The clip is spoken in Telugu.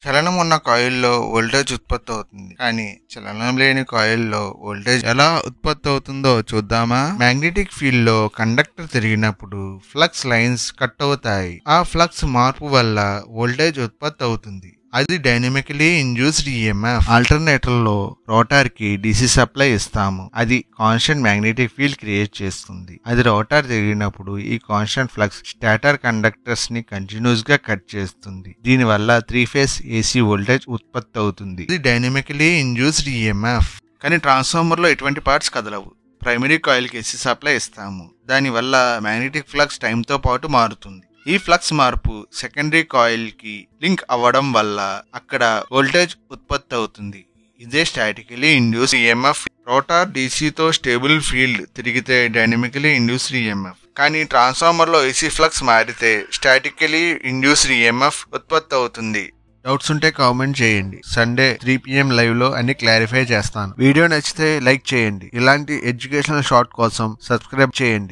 చలనం ఉన్న కాయిల్లో వోల్టేజ్ ఉత్పత్తి అవుతుంది, కానీ చలనం లేని కాయిల్లో వోల్టేజ్ ఎలా ఉత్పత్తి అవుతుందో చూద్దామా. మ్యాగ్నెటిక్ ఫీల్డ్ లో కండక్టర్ తిరిగినప్పుడు ఫ్లక్స్ లైన్స్ కట్ అవుతాయి. ఆ ఫ్లక్స్ మార్పు వల్ల వోల్టేజ్ ఉత్పత్తి అవుతుంది. అది డైనమికలీ ఇండ్యూస్డ్ ఈఎంఎఫ్. ఆల్టర్నేటర్ లో రోటార్ కి డిసి సప్లై ఇస్తాము. అది కాన్స్టెంట్ మ్యాగ్నెటిక్ ఫీల్డ్ క్రియేట్ చేస్తుంది. అది రోటార్ తిరిగినప్పుడు ఈ కాన్స్టెంట్ ఫ్లక్స్ స్టాటర్ కండక్టర్స్ ని కంటిన్యూస్ గా కట్ చేస్తుంది. దీని వల్ల 3 ఫేజ్ ఏసీ వోల్టేజ్ ఉత్పత్తి అవుతుంది. ఇది డైనమికలీ ఇండ్యూస్డ్ ఈఎంఎఫ్. కానీ ట్రాన్స్ఫార్మర్ లో ఎటువంటి పార్ట్స్ కదలవు. ప్రైమరీ కాయిల్ కి ఏసీ సప్లై ఇస్తాము. దాని వల్ల మ్యాగ్నెటిక్ ఫ్లక్స్ టైం తో పాటు మారుతుంది. ఈ ఫ్లక్స్ మార్పు సెకండరీ కాయిల్ కి లింక్ అవ్వడం వల్ల అక్కడ వోల్టేజ్ ఉత్పత్తి అవుతుంది. ఇదే స్టాటికలీ ఇండ్యూస్డ్ ఈఎంఎఫ్. రోటార్ డీసీతో స్టేబుల్ ఫీల్డ్ తిరిగితే డైనమికలీ ఇండ్యూస్డ్ ఈఎంఎఫ్. కానీ ట్రాన్స్ఫార్మర్ లో ఏసీ ఫ్లక్స్ మారితే స్టాటికలీ ఇండ్యూస్డ్ ఈఎంఎఫ్ ఉత్పత్తి అవుతుంది. డౌట్స్ ఉంటే కామెంట్ చేయండి. సండే 3 PM లైవ్ లో అన్ని క్లారిఫై చేస్తాను. వీడియో నచ్చితే లైక్ చేయండి. ఇలాంటి ఎడ్యుకేషనల్ షార్ట్ కోసం సబ్స్క్రైబ్ చేయండి.